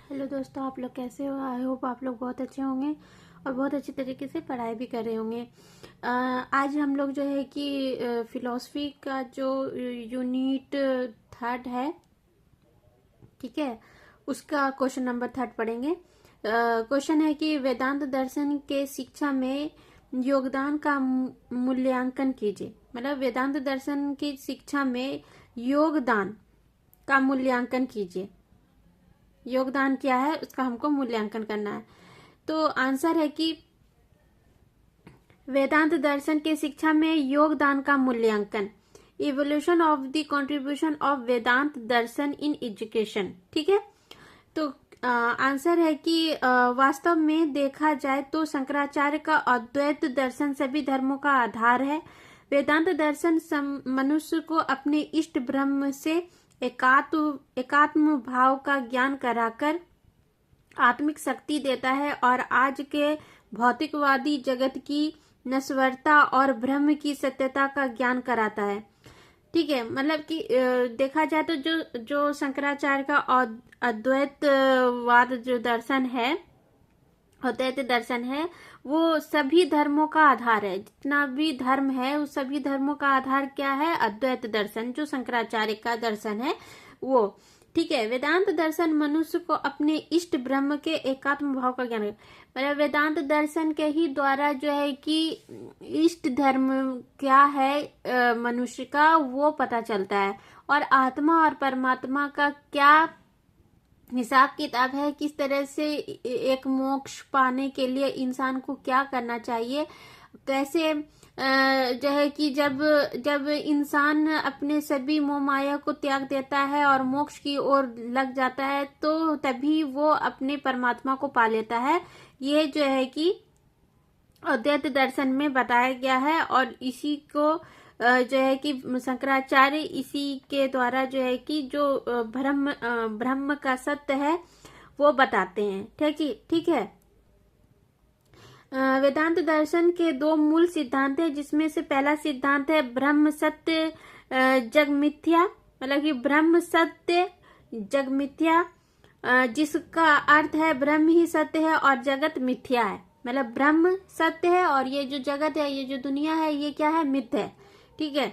Hello दोस्तों, आप लोग कैसे हो। आई होप आप लोग बहुत अच्छे होंगे और बहुत अच्छी तरीके से पढ़ाई भी कर रहे होंगे। आज हम लोग जो है कि फिलॉसफी का जो यूनिट 3 है, ठीक है, उसका क्वेश्चन नंबर 3 पढ़ेंगे। क्वेश्चन है कि वेदांत दर्शन के शिक्षा में योगदान का मूल्यांकन कीजिए। मतलब वेदांत दर्शन की शिक्षा में योगदान का मूल्यांकन कीजिए। योगदान क्या है उसका हमको मूल्यांकन करना है। तो आंसर है कि वेदांत दर्शन के शिक्षा में योगदान का मूल्यांकन, evolution of the contribution of Vedanta darshan in education. ठीक है, तो आंसर है कि वास्तव में देखा जाए तो शंकराचार्य का अद्वैत दर्शन सभी धर्मों का आधार है। वेदांत दर्शन मनुष्य को अपने इष्ट ब्रह्म से एकात्म भाव का ज्ञान कराकर आत्मिक शक्ति देता है और आज के भौतिकवादी जगत की नश्वरता और ब्रह्म की सत्यता का ज्ञान कराता है। ठीक है, मतलब कि देखा जाए तो जो शंकराचार्य का अद्वैतवाद जो दर्शन है, अद्वैत दर्शन है, वो सभी धर्मों का आधार है। जितना भी धर्म है उस सभी धर्मों का आधार क्या है? अद्वैत दर्शन, जो शंकराचार्य का दर्शन है वो। ठीक है, वेदांत दर्शन मनुष्य को अपने इष्ट ब्रह्म के एकात्म भाव का ज्ञान, मतलब वेदांत दर्शन के ही द्वारा जो है कि इष्ट धर्म क्या है मनुष्य का, वो पता चलता है। और आत्मा और परमात्मा का क्या हिसाब किताब है, किस तरह से एक मोक्ष पाने के लिए इंसान को क्या करना चाहिए, कैसे जो है कि जब इंसान अपने सभी मोह माया को त्याग देता है और मोक्ष की ओर लग जाता है तो तभी वो अपने परमात्मा को पा लेता है। ये जो है कि अद्वैत दर्शन में बताया गया है और इसी को जो है कि शंकराचार्य इसी के द्वारा जो है कि जो ब्रह्म का सत्य है वो बताते हैं। ठीक है। वेदांत दर्शन के 2 मूल सिद्धांत है, जिसमें से पहला सिद्धांत है ब्रह्म सत्य जग मिथ्या, मतलब कि ब्रह्म सत्य जग मिथ्या, जिसका अर्थ है ब्रह्म ही सत्य है और जगत मिथ्या है। मतलब ब्रह्म सत्य है और ये जो जगत है, ये जो दुनिया है, ये क्या है? मिथ्या है। ठीक है,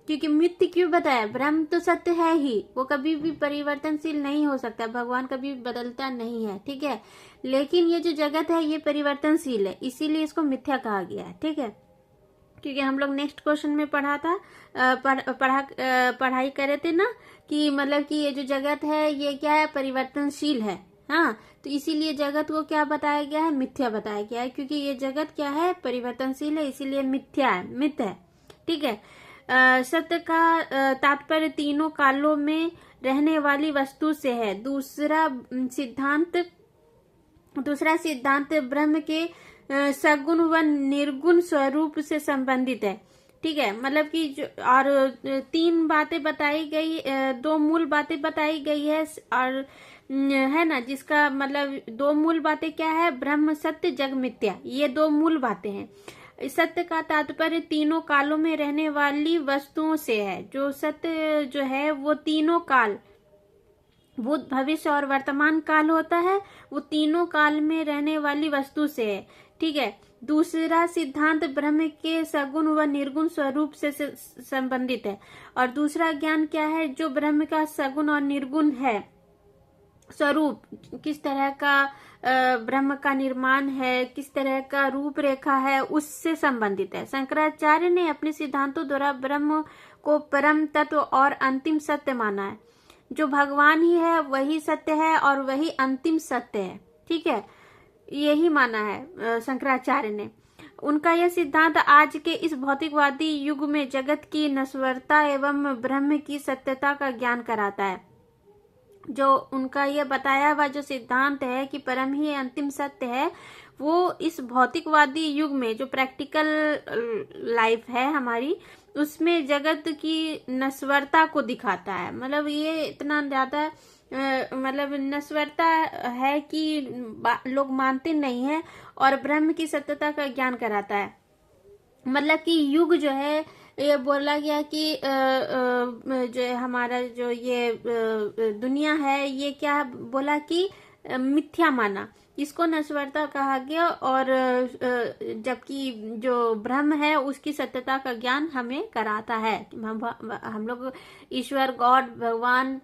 क्योंकि मिथ्य क्यों बताया? ब्रह्म तो सत्य है ही, वो कभी भी परिवर्तनशील नहीं हो सकता, भगवान कभी बदलता नहीं है। ठीक है, लेकिन ये जो जगत है ये परिवर्तनशील है, इसीलिए इसको मिथ्या कहा गया है। ठीक है, क्योंकि हम लोग नेक्स्ट क्वेश्चन में पढ़ा था, पढ़ाई करे थे ना कि मतलब कि ये जो जगत है ये क्या है? परिवर्तनशील है। हाँ, तो इसीलिए जगत को क्या बताया गया है? मिथ्या बताया गया है, क्योंकि ये जगत क्या है? परिवर्तनशील है, इसीलिए मिथ्या है, मिथ है। ठीक है, सत्य का तात्पर्य तीनों कालों में रहने वाली वस्तु से है। दूसरा सिद्धांत ब्रह्म के सगुण व निर्गुण स्वरूप से संबंधित है। ठीक है, मतलब कि और 3 बातें बताई गई, 2 मूल बातें बताई गई है और है ना, जिसका मतलब 2 मूल बातें क्या है? ब्रह्म सत्य जग मिथ्या, ये 2 मूल बातें हैं। सत्य का तात्पर्य तीनों कालों में रहने वाली वस्तुओं से है। जो सत्य जो है वो तीनों काल, भूत भविष्य और वर्तमान काल होता है, वो तीनों काल में रहने वाली वस्तु से है। ठीक है, दूसरा सिद्धांत ब्रह्म के सगुण व निर्गुण स्वरूप से संबंधित है। और दूसरा ज्ञान क्या है? जो ब्रह्म का सगुण और निर्गुण है स्वरूप, किस तरह का ब्रह्म का निर्माण है, किस तरह का रूपरेखा है, उससे संबंधित है। शंकराचार्य ने अपने सिद्धांतों द्वारा ब्रह्म को परम तत्व और अंतिम सत्य माना है। जो भगवान ही है वही सत्य है और वही अंतिम सत्य है। ठीक है, यही माना है शंकराचार्य ने। उनका यह सिद्धांत आज के इस भौतिकवादी युग में जगत की नश्वरता एवं ब्रह्म की सत्यता का ज्ञान कराता है। जो उनका यह बताया हुआ जो सिद्धांत है कि परम ही अंतिम सत्य है, वो इस भौतिकवादी युग में जो प्रैक्टिकल लाइफ है हमारी, उसमें जगत की नश्वरता को दिखाता है। मतलब ये इतना ज्यादा मतलब नश्वरता है कि लोग मानते नहीं है और ब्रह्म की सत्यता का ज्ञान कराता है। मतलब कि युग जो है, ये बोला गया कि जो हमारा जो ये दुनिया है, ये क्या बोला कि मिथ्या माना, इसको नश्वरता कहा गया। और जबकि जो ब्रह्म है उसकी सत्यता का ज्ञान हमें कराता है। हम लोग ईश्वर, गॉड, भगवान,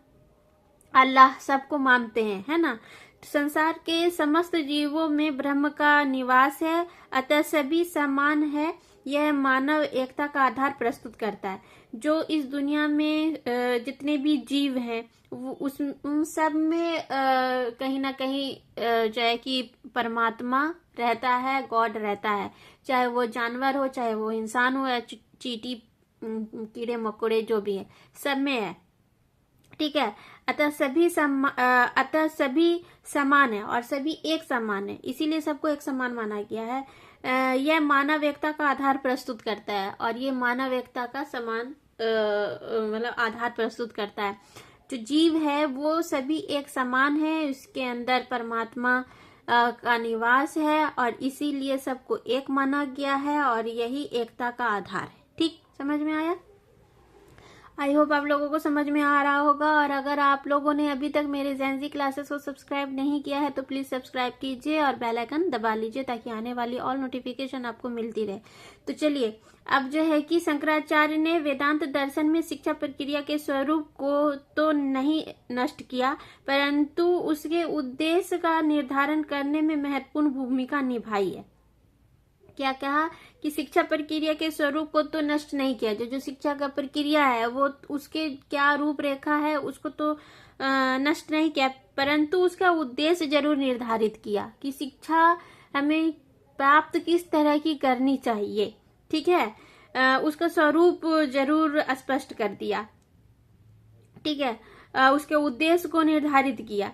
अल्लाह सबको मानते हैं, है ना। संसार के समस्त जीवों में ब्रह्म का निवास है, अतः सभी समान है। यह मानव एकता का आधार प्रस्तुत करता है। जो इस दुनिया में जितने भी जीव हैं उन सब में कहीं ना कहीं जो है कि परमात्मा रहता है, गॉड रहता है। चाहे वो जानवर हो, चाहे वो इंसान हो, या चींटी, कीड़े मकोड़े जो भी है, सब में है, ठीक है। अतः सभी समान है और सभी एक समान है, इसीलिए सबको एक समान माना गया है। यह मानव एकता का आधार प्रस्तुत करता है, और ये मानव एकता का समान मतलब आधार प्रस्तुत करता है। जो जीव है वो सभी एक समान है, उसके अंदर परमात्मा का निवास है, और इसीलिए सबको एक माना गया है, और यही एकता का आधार है। ठीक, समझ में आया? आई होप आप लोगों को समझ में आ रहा होगा। और अगर आप लोगों ने अभी तक मेरे ज़ेनजी क्लासेस को सब्सक्राइब नहीं किया है तो प्लीज़ सब्सक्राइब कीजिए और बेल आइकन दबा लीजिए, ताकि आने वाली ऑल नोटिफिकेशन आपको मिलती रहे। तो चलिए, अब जो है कि शंकराचार्य ने वेदांत दर्शन में शिक्षा प्रक्रिया के स्वरूप को तो नहीं नष्ट किया, परंतु उसके उद्देश्य का निर्धारण करने में महत्वपूर्ण भूमिका निभाई है। क्या कहा कि शिक्षा प्रक्रिया के स्वरूप को तो नष्ट नहीं किया। जो शिक्षा का प्रक्रिया है वो उसके क्या रूपरेखा है उसको तो नष्ट नहीं किया, परंतु उसका उद्देश्य जरूर निर्धारित किया कि शिक्षा हमें प्राप्त किस तरह की करनी चाहिए, ठीक है। उसका स्वरूप जरूर स्पष्ट कर दिया, ठीक है। उसके उद्देश्य को निर्धारित किया।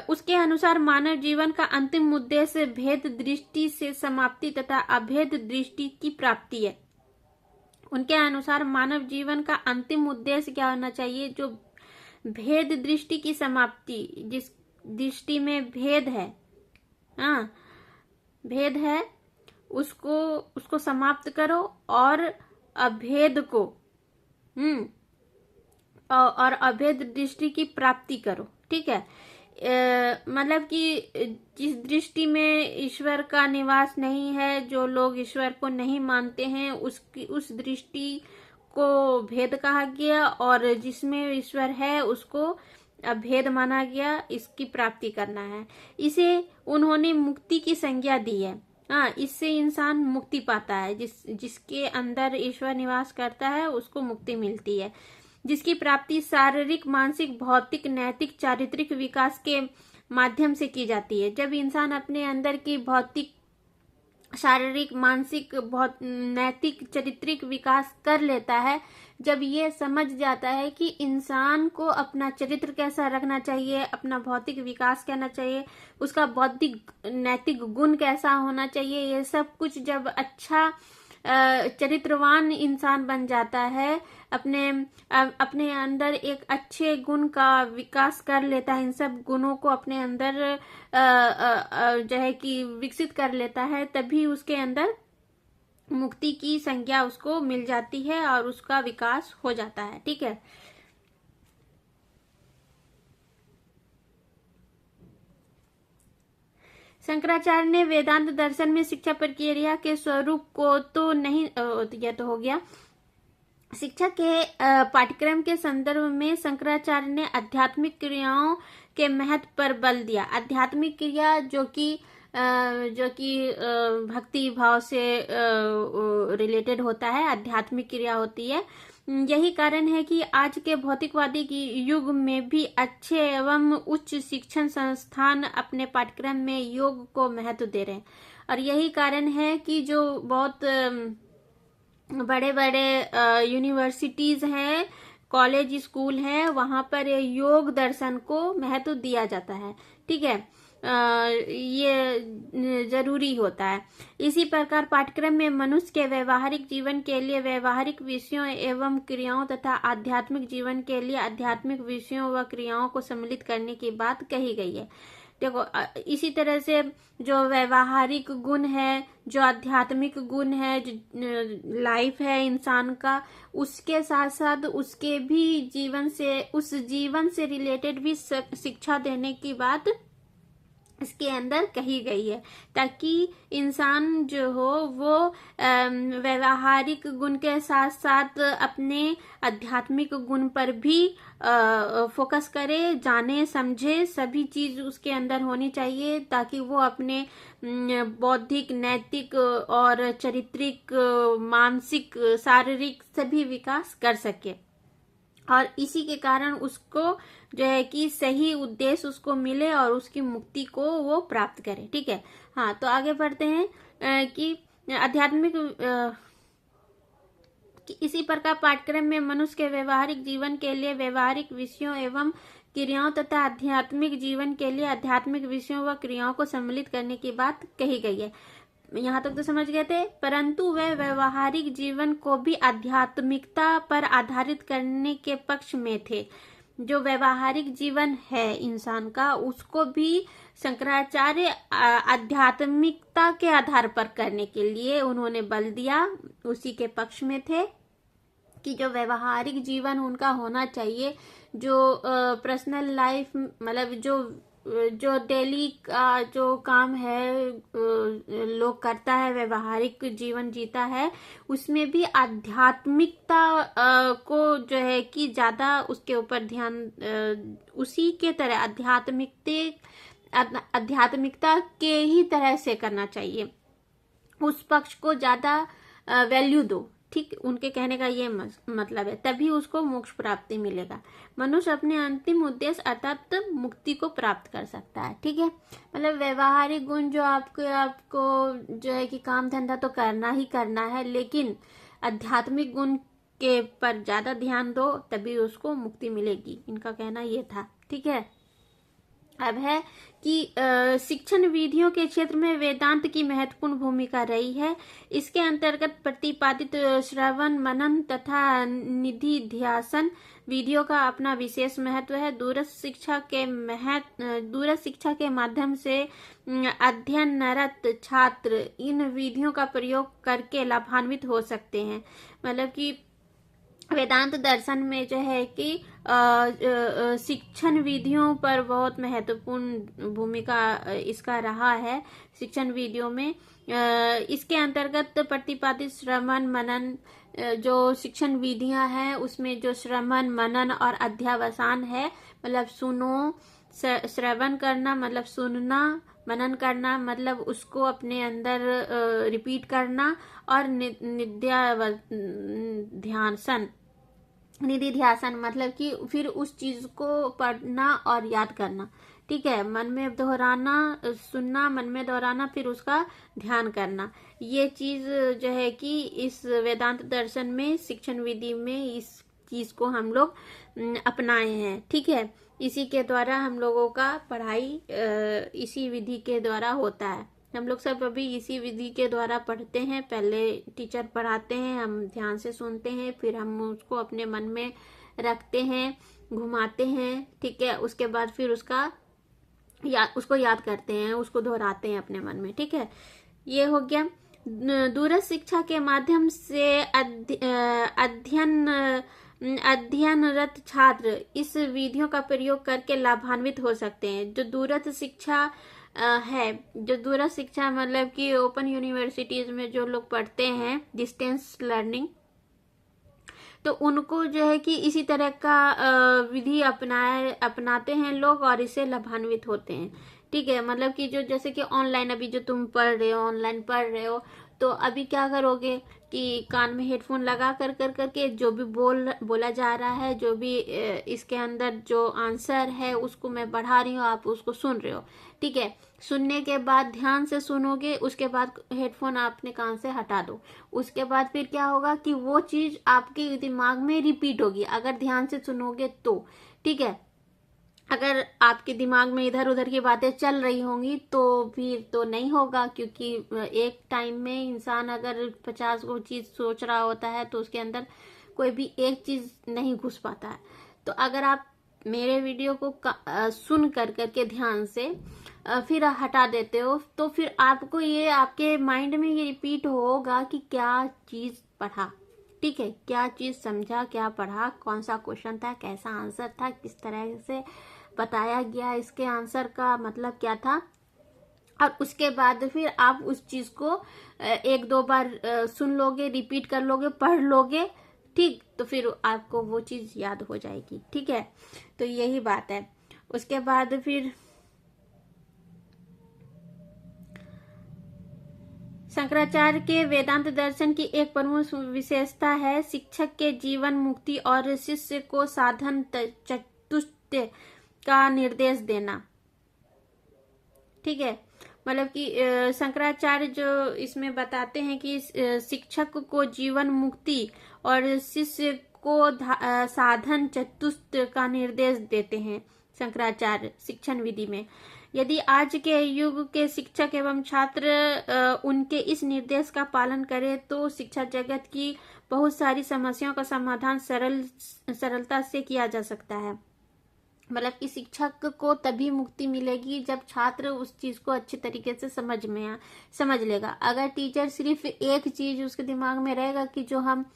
उसके अनुसार मानव जीवन का अंतिम उद्देश्य भेद दृष्टि से समाप्ति तथा अभेद दृष्टि की प्राप्ति है। उनके अनुसार मानव जीवन का अंतिम उद्देश्य क्या होना चाहिए? जो भेद दृष्टि की समाप्ति, जिस दृष्टि में भेद है, हाँ भेद है, उसको समाप्त करो और अभेद को और अभेद दृष्टि की प्राप्ति करो, ठीक है। मतलब कि जिस दृष्टि में ईश्वर का निवास नहीं है, जो लोग ईश्वर को नहीं मानते हैं, उस दृष्टि को भेद कहा गया, और जिसमें ईश्वर है उसको अभेद माना गया। इसकी प्राप्ति करना है। इसे उन्होंने मुक्ति की संज्ञा दी है। हाँ, इससे इंसान मुक्ति पाता है। जिसके अंदर ईश्वर निवास करता है उसको मुक्ति मिलती है, जिसकी प्राप्ति शारीरिक, मानसिक, भौतिक, नैतिक, चारित्रिक विकास के माध्यम से की जाती है। जब इंसान अपने अंदर की भौतिक, शारीरिक, मानसिक, नैतिक, चारित्रिक विकास कर लेता है, जब ये समझ जाता है कि इंसान को अपना चरित्र कैसा रखना चाहिए, अपना भौतिक विकास करना चाहिए, उसका बौद्धिक नैतिक गुण कैसा होना चाहिए, ये सब कुछ जब अच्छा चरित्रवान इंसान बन जाता है, अपने अंदर एक अच्छे गुण का विकास कर लेता है, इन सब गुणों को अपने अंदर जो है कि विकसित कर लेता है, तभी उसके अंदर मुक्ति की संज्ञा उसको मिल जाती है और उसका विकास हो जाता है, ठीक है। शंकराचार्य ने वेदांत दर्शन में शिक्षा प्रक्रिया के स्वरूप को तो नहीं, यह तो हो गया। शिक्षा के पाठ्यक्रम के संदर्भ में शंकराचार्य ने आध्यात्मिक क्रियाओं के महत्व पर बल दिया। आध्यात्मिक क्रिया जो कि भक्ति भाव से रिलेटेड होता है, आध्यात्मिक क्रिया होती है। यही कारण है कि आज के भौतिकवादी की युग में भी अच्छे एवं उच्च शिक्षण संस्थान अपने पाठ्यक्रम में योग को महत्व दे रहे हैं। और यही कारण है कि जो बहुत बड़े बड़े यूनिवर्सिटीज हैं, कॉलेज, स्कूल हैं, वहां पर योग दर्शन को महत्व दिया जाता है, ठीक है। ये जरूरी होता है। इसी प्रकार पाठ्यक्रम में मनुष्य के व्यवहारिक जीवन के लिए व्यवहारिक विषयों एवं क्रियाओं तथा आध्यात्मिक जीवन के लिए आध्यात्मिक विषयों व क्रियाओं को सम्मिलित करने की बात कही गई है। देखो, इसी तरह से जो व्यवहारिक गुण है, जो आध्यात्मिक गुण है, जो लाइफ है इंसान का, उसके साथ साथ उसके भी जीवन से, उस जीवन से रिलेटेड भी शिक्षा देने की बात इसके अंदर कही गई है, ताकि इंसान जो हो वो व्यवहारिक गुण के साथ साथ अपने आध्यात्मिक गुण पर भी फोकस करे, जाने समझे, सभी चीज उसके अंदर होनी चाहिए, ताकि वो अपने बौद्धिक, नैतिक और चारित्रिक, मानसिक, शारीरिक सभी विकास कर सके, और इसी के कारण उसको जो है कि सही उद्देश्य उसको मिले और उसकी मुक्ति को वो प्राप्त करे। ठीक है, हाँ, तो आगे बढ़ते हैं कि आध्यात्मिक कि इसी प्रकार पाठ्यक्रम में मनुष्य के व्यवहारिक जीवन के लिए व्यवहारिक विषयों एवं क्रियाओं तथा आध्यात्मिक जीवन के लिए आध्यात्मिक विषयों व क्रियाओं को सम्मिलित करने की बात कही गई है। यहाँ तक तो समझ गए थे, परंतु वे व्यवहारिक जीवन को भी आध्यात्मिकता पर आधारित करने के पक्ष में थे। जो व्यवहारिक जीवन है इंसान का, उसको भी शंकराचार्य आध्यात्मिकता के आधार पर करने के लिए उन्होंने बल दिया, उसी के पक्ष में थे कि जो व्यवहारिक जीवन उनका होना चाहिए, जो पर्सनल लाइफ मतलब जो डेली का जो काम है लोग करता है, व्यवहारिक जीवन जीता है, उसमें भी आध्यात्मिकता को जो है कि ज्यादा उसके ऊपर ध्यान, उसी के तरह आध्यात्मिकता के ही तरह से करना चाहिए, उस पक्ष को ज्यादा वैल्यू दो। ठीक, उनके कहने का ये मतलब है, तभी उसको मोक्ष प्राप्ति मिलेगा। मनुष्य अपने अंतिम उद्देश्य अर्थात मुक्ति को प्राप्त कर सकता है। ठीक है, मतलब व्यवहारिक गुण जो आपको जो है कि काम धंधा तो करना ही करना है, लेकिन आध्यात्मिक गुण के पर ज्यादा ध्यान दो, तभी उसको मुक्ति मिलेगी। इनका कहना ये था। ठीक है, अब है कि शिक्षण विधियों के क्षेत्र में वेदांत की महत्वपूर्ण भूमिका रही है। इसके अंतर्गत प्रतिपादित श्रवण, मनन तथा निधिध्यासन विधियों का अपना विशेष महत्व है। दूरस्थ शिक्षा के माध्यम से अध्ययनरत छात्र इन विधियों का प्रयोग करके लाभान्वित हो सकते हैं। मतलब कि वेदांत दर्शन में जो है कि शिक्षण विधियों पर बहुत महत्वपूर्ण भूमिका इसका रहा है। शिक्षण विधियों में इसके अंतर्गत प्रतिपादित श्रवण, मनन जो शिक्षण विधियां हैं, उसमें जो श्रवण, मनन और अध्यावसान है, मतलब सुनो, श्रवण करना मतलब सुनना, मनन करना मतलब उसको अपने अंदर रिपीट करना, और निधिध्यासन मतलब कि फिर उस चीज को पढ़ना और याद करना। ठीक है, मन में दोहराना, सुनना, मन में दोहराना, फिर उसका ध्यान करना। ये चीज जो है कि इस वेदांत दर्शन में, शिक्षण विधि में इस चीज को हम लोग अपनाए हैं। ठीक है, इसी के द्वारा हम लोगों का पढ़ाई इसी विधि के द्वारा होता है। हम लोग सब अभी इसी विधि के द्वारा पढ़ते हैं। पहले टीचर पढ़ाते हैं, हम ध्यान से सुनते हैं, फिर हम उसको अपने मन में रखते हैं, घुमाते हैं। ठीक है, उसके बाद फिर उसको याद करते हैं, उसको दोहराते हैं अपने मन में। ठीक है, ये हो गया। दूरस्थ शिक्षा के माध्यम से अध्ययनरत छात्र इस विधियों का प्रयोग करके लाभान्वित हो सकते हैं। जो दूरस्थ शिक्षा है, जो दूरस्थ शिक्षा मतलब कि ओपन यूनिवर्सिटीज में जो लोग पढ़ते हैं, डिस्टेंस लर्निंग, तो उनको जो है कि इसी तरह का विधि अपनाते हैं लोग और इससे लाभान्वित होते हैं। ठीक है, मतलब कि जो जैसे कि ऑनलाइन अभी जो तुम पढ़ रहे हो, ऑनलाइन पढ़ रहे हो, तो अभी क्या करोगे कि कान में हेडफोन लगा करके जो भी बोला जा रहा है, जो भी इसके अंदर जो आंसर है उसको मैं बढ़ा रही हूँ, आप उसको सुन रहे हो। ठीक है, सुनने के बाद ध्यान से सुनोगे, उसके बाद हेडफोन अपने कान से हटा दो। उसके बाद फिर क्या होगा कि वो चीज आपके दिमाग में रिपीट होगी, अगर ध्यान से सुनोगे तो। ठीक है, अगर आपके दिमाग में इधर उधर की बातें चल रही होंगी तो फिर तो नहीं होगा, क्योंकि एक टाइम में इंसान अगर 50 को चीज सोच रहा होता है तो उसके अंदर कोई भी एक चीज नहीं घुस पाता है। तो अगर आप मेरे वीडियो को सुन करके ध्यान से फिर हटा देते हो, तो फिर आपको ये आपके माइंड में ये रिपीट होगा कि क्या चीज पढ़ा। ठीक है, क्या चीज समझा, क्या पढ़ा, कौन सा क्वेश्चन था, कैसा आंसर था, किस तरह से बताया गया, इसके आंसर का मतलब क्या था। और उसके बाद फिर आप उस चीज को एक दो बार सुन लोगे, रिपीट कर लोगे, पढ़ लोगे, ठीक, तो फिर आपको वो चीज याद हो जाएगी। ठीक है, तो यही बात है। उसके बाद फिर शंकराचार्य के वेदांत दर्शन की एक प्रमुख विशेषता है शिक्षक के जीवन मुक्ति और शिष्य को साधन चतुष्टय का निर्देश देना। ठीक है, मतलब कि शंकराचार्य जो इसमें बताते हैं कि शिक्षक को जीवन मुक्ति और शिष्य को साधन चतुष्टय का निर्देश देते हैं शंकराचार्य शिक्षण विधि में। यदि आज के युग के शिक्षक एवं छात्र उनके इस निर्देश का पालन करें तो शिक्षा जगत की बहुत सारी समस्याओं का समाधान सरलता से किया जा सकता है। मतलब कि शिक्षक को तभी मुक्ति मिलेगी जब छात्र उस चीज को अच्छे तरीके से समझ लेगा। अगर टीचर सिर्फ एक चीज उसके दिमाग में रहेगा कि जो हम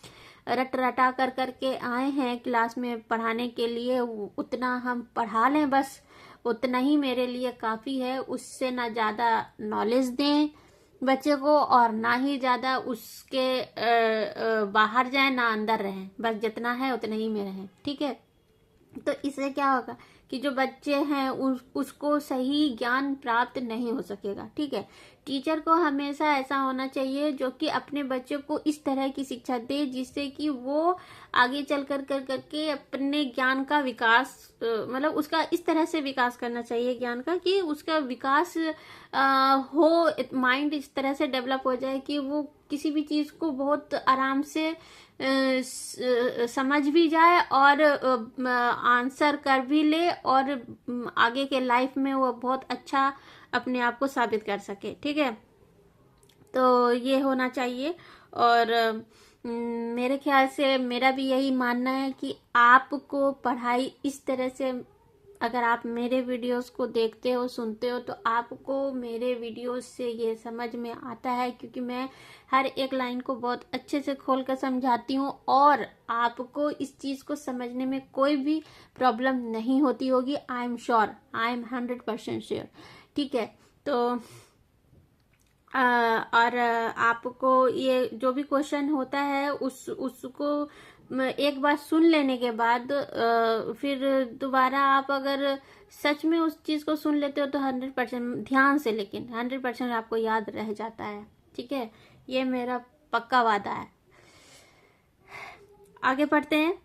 रट रटा कर करके आए हैं क्लास में पढ़ाने के लिए, उतना हम पढ़ा लें, बस उतना ही मेरे लिए काफी है, उससे ना ज्यादा नॉलेज दें बच्चे को और ना ही ज्यादा उसके बाहर जाए ना अंदर रहें, बस जितना है उतना ही में रहें। ठीक है, तो इससे क्या होगा कि जो बच्चे हैं उसको सही ज्ञान प्राप्त नहीं हो सकेगा। ठीक है, टीचर को हमेशा ऐसा होना चाहिए जो कि अपने बच्चों को इस तरह की शिक्षा दे जिससे कि वो आगे चल कर करके अपने ज्ञान का विकास मतलब उसका इस तरह से विकास करना चाहिए ज्ञान का कि उसका विकास हो, माइंड इस तरह से डेवलप हो जाए कि वो किसी भी चीज को बहुत आराम से समझ भी जाए और आंसर कर भी ले और आगे के लाइफ में वो बहुत अच्छा अपने आप को साबित कर सके। ठीक है, तो ये होना चाहिए। और मेरे ख्याल से मेरा भी यही मानना है कि आपको पढ़ाई इस तरह से, अगर आप मेरे वीडियोस को देखते हो सुनते हो तो आपको मेरे वीडियोस से ये समझ में आता है, क्योंकि मैं हर एक लाइन को बहुत अच्छे से खोल कर समझाती हूँ और आपको इस चीज को समझने में कोई भी प्रॉब्लम नहीं होती होगी। I am sure, I am 100% sure. ठीक है, तो और आपको ये जो भी क्वेश्चन होता है उसको एक बार सुन लेने के बाद फिर दोबारा आप अगर सच में उस चीज को सुन लेते हो तो 100% ध्यान से, लेकिन 100% आपको याद रह जाता है। ठीक है, ये मेरा पक्का वादा है। आगे बढ़ते हैं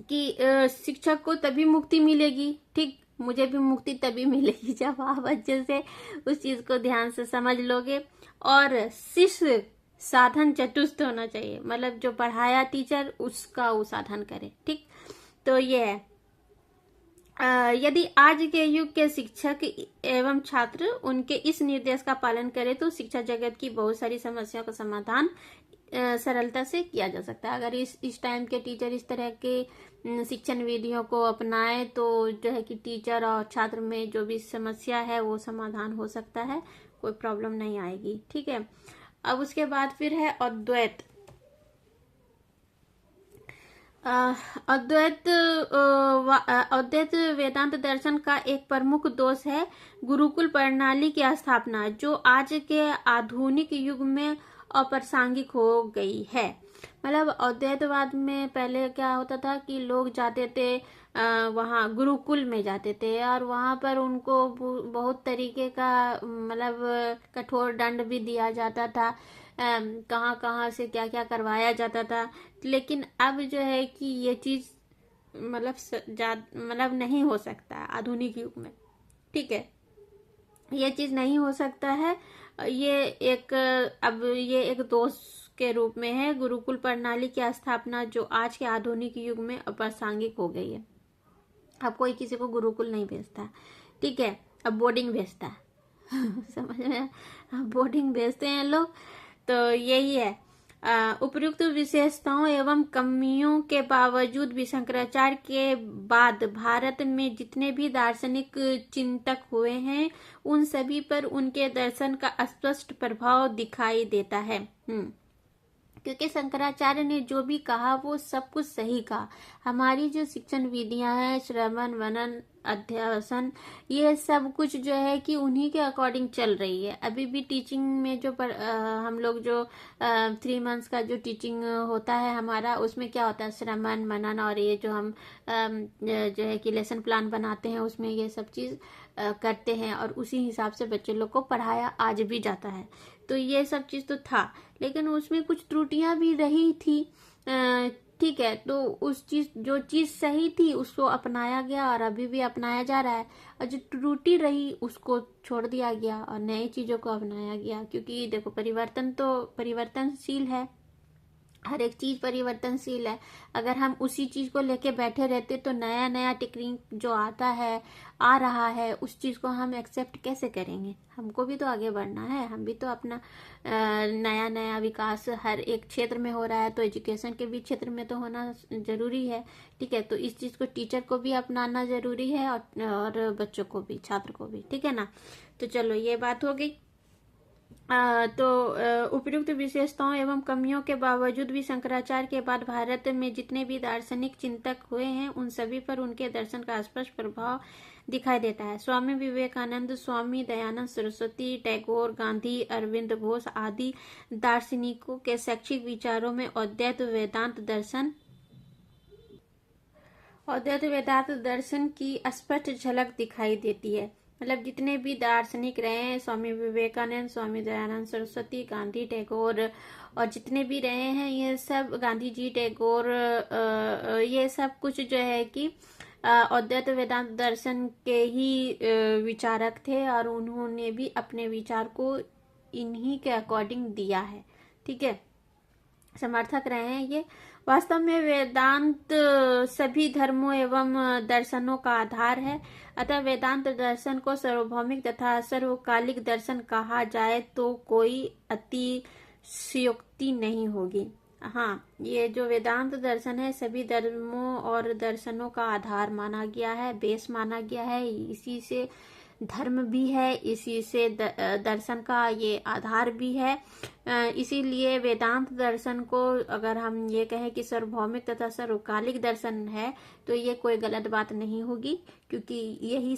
कि शिक्षक को तभी मुक्ति मिलेगी, ठीक, मुझे भी मुक्ति तभी मिलेगी जब आप अच्छे से उस चीज को ध्यान से समझ लोगे। और शिष्य साधन चतुष्ट होना चाहिए, मतलब जो पढ़ाया टीचर उसका वो साधन करे। ठीक, तो ये है। यदि आज के युग के शिक्षक एवं छात्र उनके इस निर्देश का पालन करें तो शिक्षा जगत की बहुत सारी समस्याओं का समाधान सरलता से किया जा सकता है। अगर इस टाइम के टीचर इस तरह के शिक्षण विधियों को अपनाए तो जो है कि टीचर और छात्र में जो भी समस्या है वो समाधान हो सकता है, कोई प्रॉब्लम नहीं आएगी। ठीक है, अब उसके बाद फिर है अद्वैत। अद्वैत वेदांत दर्शन का एक प्रमुख दोष है गुरुकुल प्रणाली की स्थापना, जो आज के आधुनिक युग में अप्रासंगिक हो गई है। मतलब अद्वैतवाद में पहले क्या होता था कि लोग जाते थे वहाँ गुरुकुल में जाते थे और वहाँ पर उनको बहुत तरीके का मतलब कठोर दंड भी दिया जाता था, कहाँ कहाँ से क्या क्या करवाया जाता था। लेकिन अब जो है कि ये चीज मतलब नहीं हो सकता आधुनिक युग में। ठीक है, ये चीज नहीं हो सकता है। ये एक दोष के रूप में है गुरुकुल प्रणाली की स्थापना, जो आज के आधुनिक युग में अप्रासंगिक हो गई है। अब कोई किसी को गुरुकुल नहीं भेजता, ठीक है, अब बोर्डिंग भेजता है समझ में, बोर्डिंग भेजते हैं लोग। तो यही है। उपयुक्त विशेषताओं एवं कमियों के बावजूद भी शंकराचार्य के बाद भारत में जितने भी दार्शनिक चिंतक हुए हैं उन सभी पर उनके दर्शन का स्पष्ट प्रभाव दिखाई देता है। क्योंकि शंकराचार्य ने जो भी कहा वो सब कुछ सही कहा। हमारी जो शिक्षण विधियां हैं, श्रवण मनन अध्यासन, ये सब कुछ जो है कि उन्हीं के अकॉर्डिंग चल रही है। अभी भी टीचिंग में जो हम लोग जो 3 मंथ्स का जो टीचिंग होता है हमारा, उसमें क्या होता है, श्रवण मनन, और ये जो हम जो है कि लेसन प्लान बनाते हैं उसमें ये सब चीज करते हैं, और उसी हिसाब से बच्चे लोग को पढ़ाया आज भी जाता है। तो ये सब चीज तो था, लेकिन उसमें कुछ त्रुटियां भी रही थी। ठीक है, तो जो चीज सही थी उसको अपनाया गया और अभी भी अपनाया जा रहा है, और जो त्रुटि रही उसको छोड़ दिया गया और नई चीजों को अपनाया गया। क्योंकि देखो, परिवर्तन तो परिवर्तनशील है, हर एक चीज परिवर्तनशील है। अगर हम उसी चीज को लेके बैठे रहते तो नया नया टेक्निक जो आता है, आ रहा है, उस चीज को हम एक्सेप्ट कैसे करेंगे? हमको भी तो आगे बढ़ना है, हम भी तो अपना नया नया विकास हर एक क्षेत्र में हो रहा है, तो एजुकेशन के भी क्षेत्र में तो होना जरूरी है। ठीक है, तो इस चीज को टीचर को भी अपनाना जरूरी है और बच्चों को भी, छात्र को भी। ठीक है ना? तो चलो, ये बात हो गई। उपयुक्त विशेषताओं एवं कमियों के बावजूद भी शंकराचार्य के बाद भारत में जितने भी दार्शनिक चिंतक हुए हैं उन सभी पर उनके दर्शन का स्पष्ट प्रभाव दिखाई देता है। स्वामी विवेकानंद, स्वामी दयानंद सरस्वती, टैगोर, गांधी, अरविंद घोष आदि दार्शनिकों के शैक्षिक विचारों में अद्वैत वेदांत दर्शन की स्पष्ट झलक दिखाई देती है। मतलब जितने भी दार्शनिक रहे हैं, स्वामी विवेकानंद, स्वामी दयानंद सरस्वती, गांधी, टैगोर, और जितने भी रहे हैं ये सब, गांधी जी, टैगोर, ये सब कुछ जो है कि अद्वैत वेदांत दर्शन के ही विचारक थे, और उन्होंने भी अपने विचार को इन्हीं के अकॉर्डिंग दिया है। ठीक है, समर्थक रहे हैं ये। वास्तव में वेदांत सभी धर्मों एवं दर्शनों का आधार है। अतः वेदांत दर्शन को सार्वभौमिक तथा सर्वकालिक दर्शन कहा जाए तो कोई अतिशयोक्ति नहीं होगी। हाँ, ये जो वेदांत दर्शन है सभी धर्मों और दर्शनों का आधार माना गया है, बेस माना गया है। इसी से धर्म भी है, इसी से दर्शन का ये आधार भी है। इसीलिए वेदांत दर्शन को अगर हम ये कहें कि सार्वभौमिक तथा सर्वकालिक दर्शन है तो ये कोई गलत बात नहीं होगी, क्योंकि यही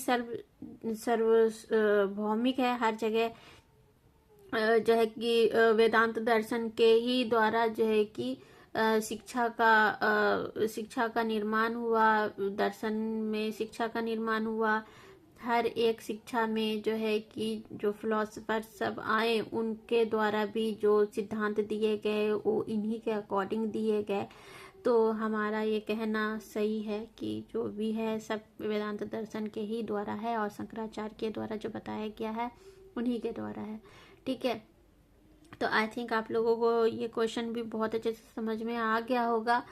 सर्वभौमिक है। हर जगह जो है कि वेदांत दर्शन के ही द्वारा जो है कि शिक्षा का निर्माण हुआ, दर्शन में शिक्षा का निर्माण हुआ। हर एक शिक्षा में जो है कि जो फिलोसफर सब आए उनके द्वारा भी जो सिद्धांत दिए गए वो इन्हीं के अकॉर्डिंग दिए गए। तो हमारा ये कहना सही है कि जो भी है सब वेदांत दर्शन के ही द्वारा है, और शंकराचार्य के द्वारा जो बताया गया है उन्हीं के द्वारा है। ठीक है, तो आई थिंक आप लोगों को ये क्वेश्चन भी बहुत अच्छे से समझ में आ गया होगा।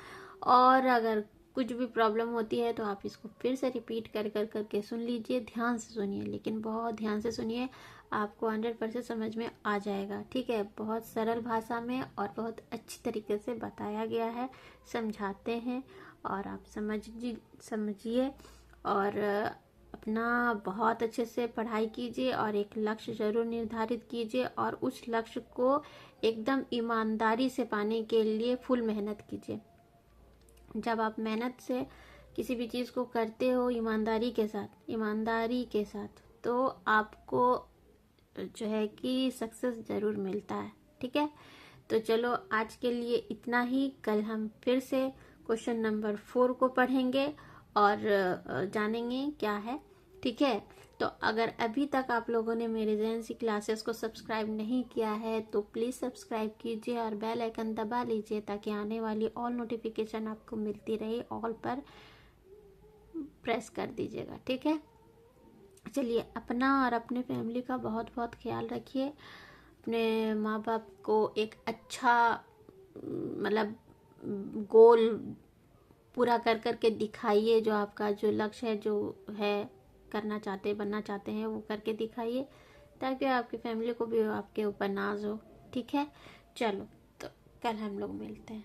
और अगर कुछ भी प्रॉब्लम होती है तो आप इसको फिर से रिपीट करके सुन लीजिए, ध्यान से सुनिए, लेकिन बहुत ध्यान से सुनिए, आपको 100% समझ में आ जाएगा। ठीक है, बहुत सरल भाषा में और बहुत अच्छी तरीके से बताया गया है, समझाते हैं, और आप समझिए और अपना बहुत अच्छे से पढ़ाई कीजिए और एक लक्ष्य जरूर निर्धारित कीजिए, और उस लक्ष्य को एकदम ईमानदारी से पाने के लिए फुल मेहनत कीजिए। जब आप मेहनत से किसी भी चीज़ को करते हो ईमानदारी के साथ तो आपको जो है कि सक्सेस जरूर मिलता है। ठीक है, तो चलो आज के लिए इतना ही। कल हम फिर से क्वेश्चन नंबर 4 को पढ़ेंगे और जानेंगे क्या है। ठीक है, तो अगर अभी तक आप लोगों ने मेरे जेएनसी क्लासेस को सब्सक्राइब नहीं किया है तो प्लीज़ सब्सक्राइब कीजिए और बेल आइकन दबा लीजिए, ताकि आने वाली ऑल नोटिफिकेशन आपको मिलती रहे। ऑल पर प्रेस कर दीजिएगा। ठीक है, चलिए, अपना और अपने फैमिली का बहुत बहुत ख्याल रखिए। अपने माँ बाप को एक अच्छा मतलब गोल पूरा करके दिखाइए, जो आपका जो लक्ष्य है, जो है करना चाहते, बनना चाहते हैं, वो करके दिखाइए, ताकि आपकी फैमिली को भी आपके ऊपर नाज हो। ठीक है, चलो, तो कल हम लोग मिलते हैं।